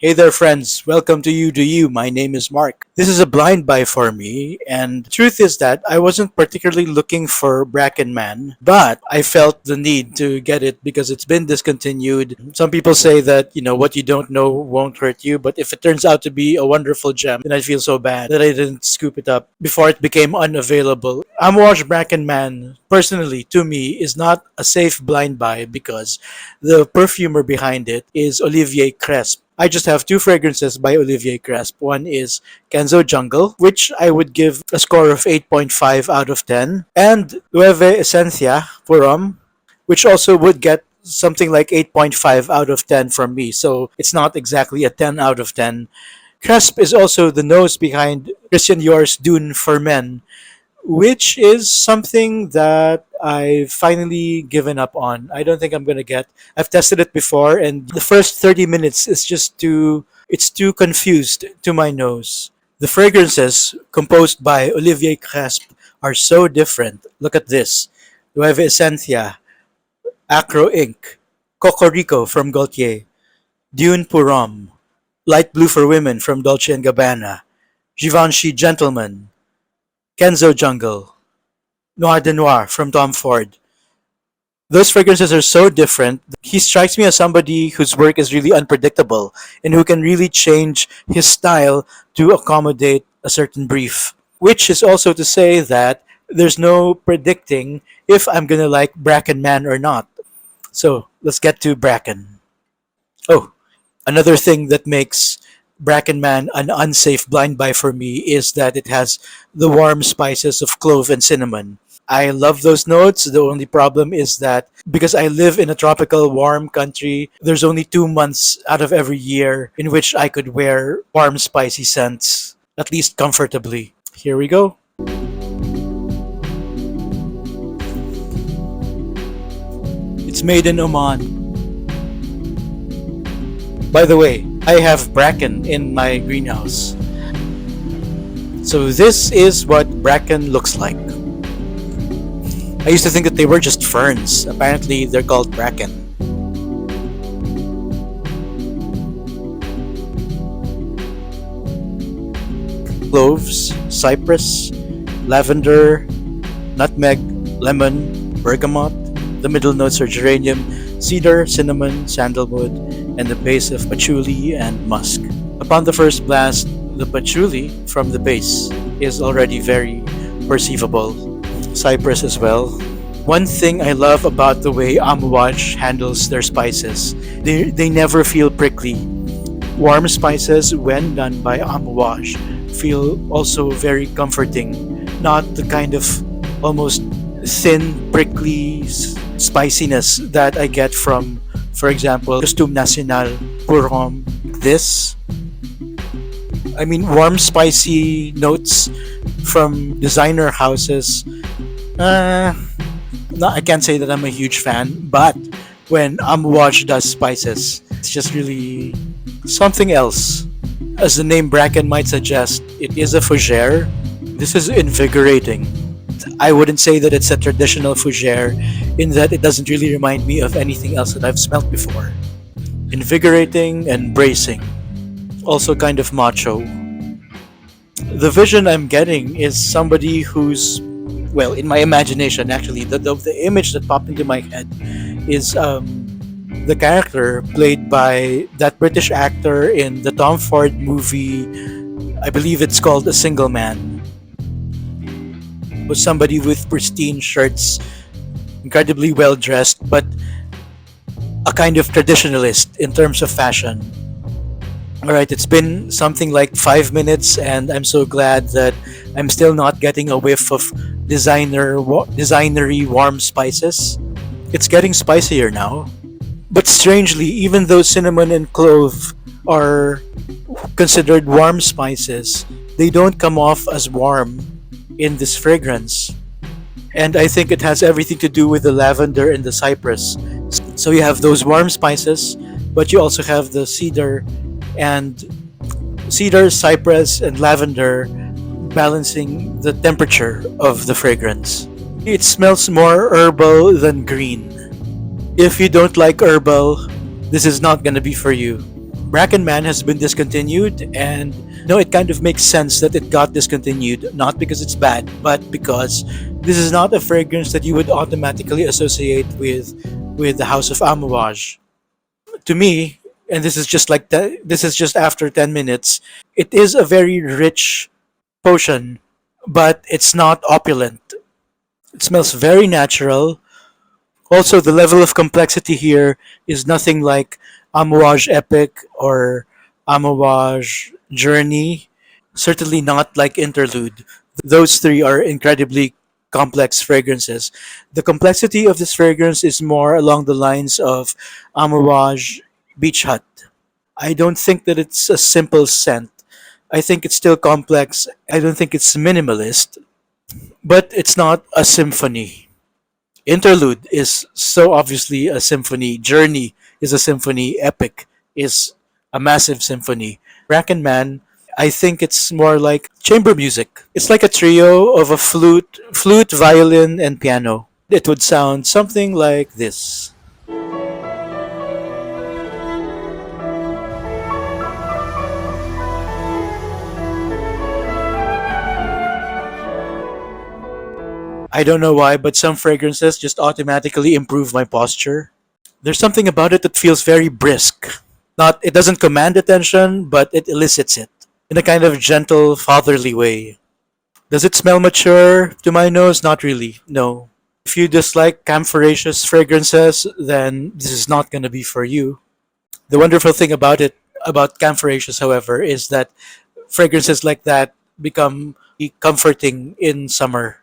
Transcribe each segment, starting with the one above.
Hey there, friends. Welcome to You Do You. My name is Mark. This is a blind buy for me, and the truth is that I wasn't particularly looking for Bracken Man, but I felt the need to get it because it's been discontinued. Some people say that, what you don't know won't hurt you, but if it turns out to be a wonderful gem, then I feel so bad that I didn't scoop it up before it became unavailable. Amouage Bracken Man, personally, to me, is not a safe blind buy because the perfumer behind it is Olivier Cresp. I just have two fragrances by Olivier Cresp. One is Kenzo Jungle, which I would give a score of 8.5 out of 10, and Loewe Esencia Purom, which also would get something like 8.5 out of 10 from me. So it's not exactly a 10 out of 10. Cresp is also the nose behind Christian Dior's Dune for Men, which is something that I've finally given up on. I don't think I'm gonna get. I've tested it before, and the first 30 minutes is just too. It's too confused to my nose. The fragrances composed by Olivier Cresp are so different. Look at this: Loewe Esencia, Acro Ink, Cocorico from Gaultier, Dune Purom, Light Blue for Women from Dolce& Gabbana, Givenchy Gentleman, Kenzo Jungle, Noir de Noir from Tom Ford. Those fragrances are so different. He strikes me as somebody whose work is really unpredictable and who can really change his style to accommodate a certain brief. Which is also to say that there's no predicting if I'm gonna like Bracken Man or not. So let's get to Bracken. Oh, another thing that makes Bracken Man an unsafe blind buy for me is that it has the warm spices of clove and cinnamon. I love those notes. The only problem is that because I live in a tropical warm country, there's only 2 months out of every year in which I could wear warm spicy scents, at least comfortably. Here we go. It's made in Oman. By the way, I have bracken in my greenhouse. So this is what bracken looks like. I used to think that they were just ferns. Apparently, they're called bracken. Cloves, cypress, lavender, nutmeg, lemon, bergamot. The middle notes are geranium, cedar, cinnamon, sandalwood, and the base of patchouli and musk. Upon the first blast, the patchouli from the base is already very perceivable. Cypress as well. One thing I love about the way Amouage handles their spices, they never feel prickly. Warm spices, when done by Amouage, feel also very comforting, not the kind of almost thin, prickly spiciness that I get from, for example, Costume National, Purom. This, I mean, warm, spicy notes from designer houses. No, I can't say that I'm a huge fan, but when Amouage does spices, it's just really something else. As the name Bracken might suggest, it is a fougere. This is invigorating. I wouldn't say that it's a traditional fougere in that it doesn't really remind me of anything else that I've smelt before. Invigorating and bracing. Also kind of macho. The vision I'm getting is somebody who's, well, in my imagination actually, the image that popped into my head is the character played by that British actor in the Tom Ford movie, I believe it's called A Single Man. Was somebody with pristine shirts, incredibly well dressed, but a kind of traditionalist in terms of fashion. Alright, it's been something like 5 minutes, and I'm so glad that I'm still not getting a whiff of designery warm spices. It's getting spicier now. But strangely, even though cinnamon and clove are considered warm spices, they don't come off as warm in this fragrance. And I think it has everything to do with the lavender and the cypress. So you have those warm spices, but you also have the cedar, cypress, and lavender balancing the temperature of the fragrance. It smells more herbal than green. If you don't like herbal, this is not gonna be for you. Bracken Man has been discontinued, and no, it kind of makes sense that it got discontinued, not because it's bad, but because this is not a fragrance that you would automatically associate with the House of Amouage. To me, and this is just this is just after 10 minutes, it is a very rich potion, but it's not opulent. It smells very natural. Also, the level of complexity here is nothing like Amouage Epic or Amouage Journey. Certainly not like Interlude. Those three are incredibly complex fragrances. The complexity of this fragrance is more along the lines of Amouage Beach Hut. I don't think that it's a simple scent. I think it's still complex. I don't think it's minimalist, but it's not a symphony. Interlude is so obviously a symphony. Journey is a symphony. Epic is a massive symphony. Bracken Man, I think it's more like chamber music. It's like a trio of a flute, violin, and piano. It would sound something like this. I don't know why, but some fragrances just automatically improve my posture. There's something about it that feels very brisk. Not it doesn't command attention, but it elicits it in a kind of gentle, fatherly way. Does it smell mature to my nose? Not really. No. If you dislike camphoraceous fragrances, then this is not going to be for you. The wonderful thing about camphoraceous, however, is that fragrances like that become comforting in summer.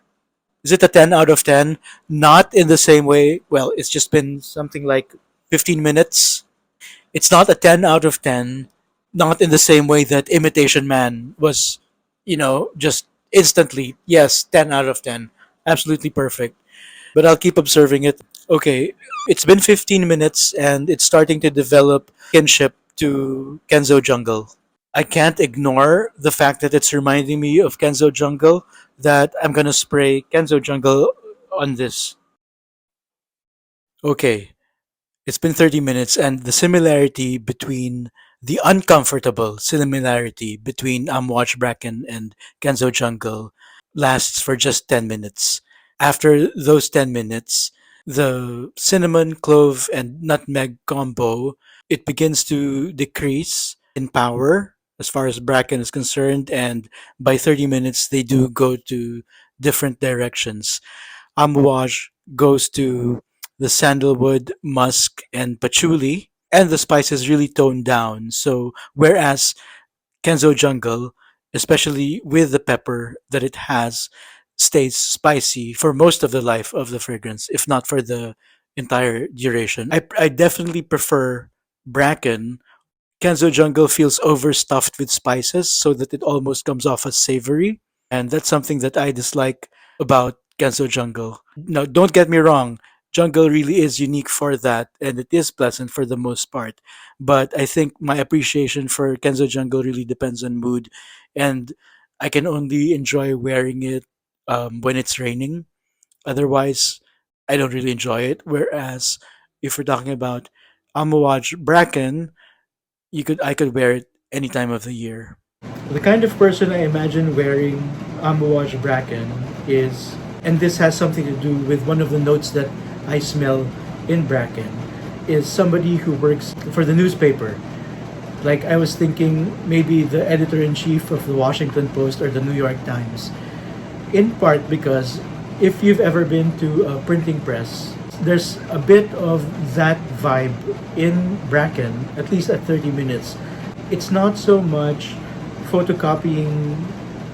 Is it a 10 out of 10? Not in the same way. Well, it's just been something like 15 minutes. It's not a 10 out of 10. Not in the same way that Imitation Man was, just instantly, yes, 10 out of 10. Absolutely perfect. But I'll keep observing it. Okay, it's been 15 minutes and it's starting to develop kinship to Kenzo Jungle. I can't ignore the fact that it's reminding me of Kenzo Jungle, that I'm gonna spray Kenzo Jungle on this. Okay, it's been 30 minutes, and the uncomfortable similarity between Amouage Bracken and Kenzo Jungle lasts for just 10 minutes. After those 10 minutes, the cinnamon, clove, and nutmeg combo, it begins to decrease in power as far as Bracken is concerned, and by 30 minutes, they do go to different directions. Amouage goes to the sandalwood, musk, and patchouli, and the spices really toned down. So, whereas Kenzo Jungle, especially with the pepper that it has, stays spicy for most of the life of the fragrance, if not for the entire duration. I definitely prefer Bracken. Kenzo Jungle feels overstuffed with spices so that it almost comes off as savory. And that's something that I dislike about Kenzo Jungle. Now, don't get me wrong, Jungle really is unique for that, and it is pleasant for the most part. But I think my appreciation for Kenzo Jungle really depends on mood, and I can only enjoy wearing it when it's raining. Otherwise, I don't really enjoy it. Whereas, if we're talking about Amouage Bracken, I could wear it any time of the year. The kind of person I imagine wearing Amouage Bracken is, and this has something to do with one of the notes that I smell in Bracken, is somebody who works for the newspaper. Like I was thinking maybe the editor in chief of the Washington Post or the New York Times. In part because if you've ever been to a printing press, there's a bit of that vibe in Bracken, at least at 30 minutes. It's not so much photocopying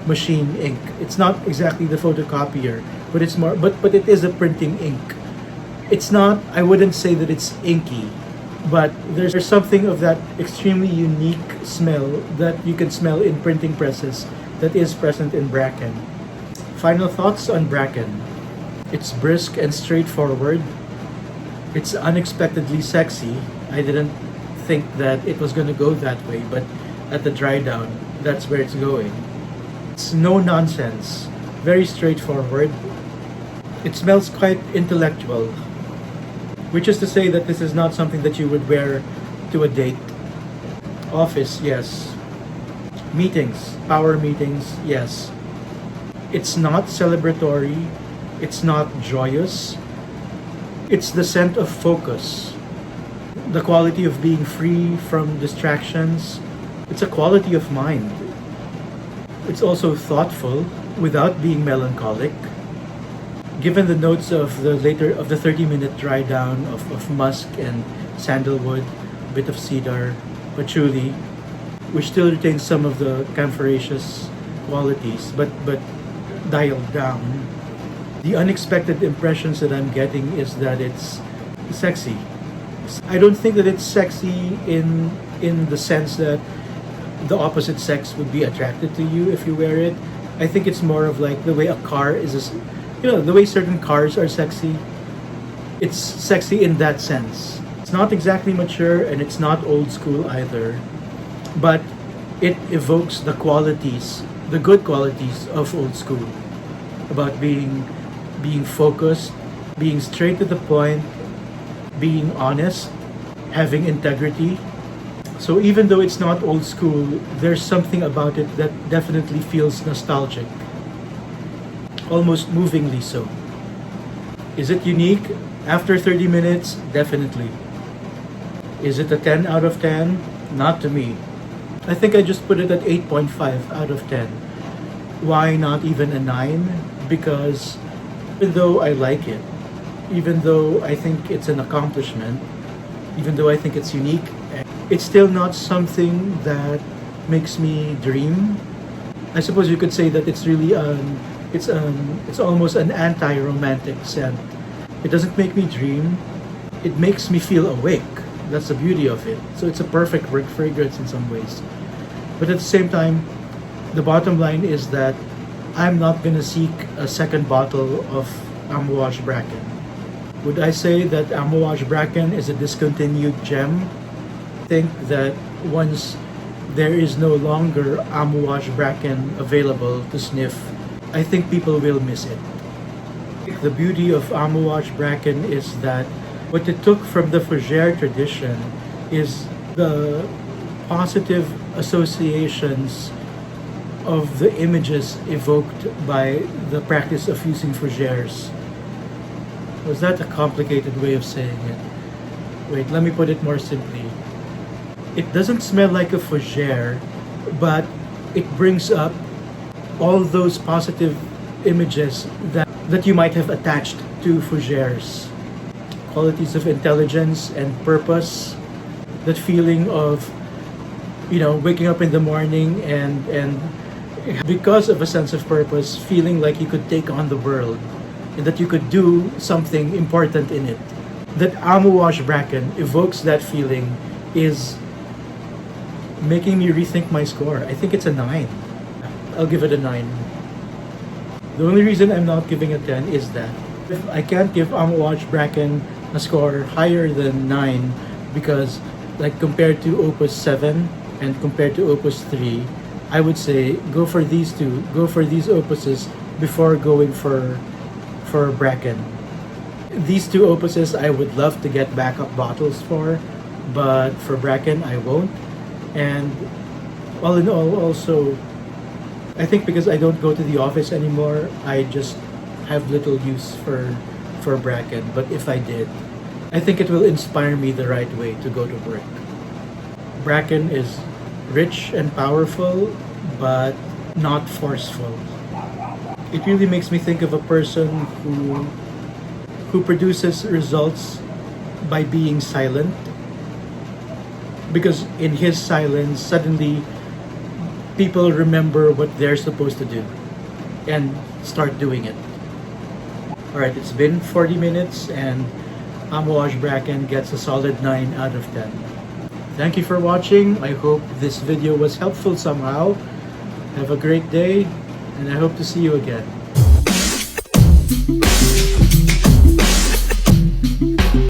machine ink. It's not exactly the photocopier, but it's more but it is a printing ink. It's not, I wouldn't say that it's inky, but there's something of that extremely unique smell that you can smell in printing presses that is present in Bracken. Final thoughts on Bracken. It's brisk and straightforward. It's unexpectedly sexy. I didn't think that it was going to go that way, but at the dry down, that's where it's going. It's no nonsense, very straightforward. It smells quite intellectual, which is to say that this is not something that you would wear to a date. Office, yes. Meetings, power meetings, yes. It's not celebratory, it's not joyous. It's the scent of focus, the quality of being free from distractions. It's a quality of mind. It's also thoughtful without being melancholic. Given the notes of the 30-minute dry down of musk and sandalwood, a bit of cedar, patchouli, which still retains some of the camphoraceous qualities, but dialed down. The unexpected impressions that I'm getting is that it's sexy. I don't think that it's sexy in the sense that the opposite sex would be attracted to you if you wear it. I think it's more of like the way a car is, the way certain cars are sexy. It's sexy in that sense. It's not exactly mature and it's not old school either, but it evokes the qualities, the good qualities of old school, about being focused, being straight to the point, being honest, having integrity. So even though it's not old school, there's something about it that definitely feels nostalgic, almost movingly so. Is it unique? After 30 minutes, definitely. Is it a 10 out of 10? Not to me. I think I just put it at 8.5 out of 10. Why not even a 9? Because even though I like it, even though I think it's an accomplishment, even though I think it's unique, it's still not something that makes me dream. I suppose you could say that it's really it's almost an anti-romantic scent. It doesn't make me dream. It makes me feel awake. That's the beauty of it. So it's a perfect fragrance in some ways. But at the same time, the bottom line is that I'm not gonna seek a second bottle of Amouage Bracken. Would I say that Amouage Bracken is a discontinued gem? I think that once there is no longer Amouage Bracken available to sniff, I think people will miss it. The beauty of Amouage Bracken is that what it took from the fougere tradition is the positive associations of the images evoked by the practice of using fougeres. Was that a complicated way of saying it? Wait, let me put it more simply. It doesn't smell like a fougere, but it brings up all those positive images that you might have attached to fougeres. Qualities of intelligence and purpose, that feeling of, waking up in the morning and because of a sense of purpose, feeling like you could take on the world and that you could do something important in it. That Amouage Bracken evokes that feeling is making me rethink my score. I think it's a 9. I'll give it a 9. The only reason I'm not giving a 10 is that if I can't give Amouage Bracken a score higher than 9 because, like, compared to Opus 7 and compared to Opus 3, I would say go for these two. Go for these opuses before going for Bracken. These two opuses I would love to get backup bottles for, but for Bracken I won't. And all in all, also, I think because I don't go to the office anymore, I just have little use for Bracken. But if I did, I think it will inspire me the right way to go to work. Bracken is rich and powerful, but not forceful. It really makes me think of a person who produces results by being silent, because in his silence, suddenly people remember what they're supposed to do and start doing it. Alright, it's been 40 minutes and Amouage Bracken gets a solid 9 out of 10. Thank you for watching. I hope this video was helpful somehow. Have a great day, and I hope to see you again.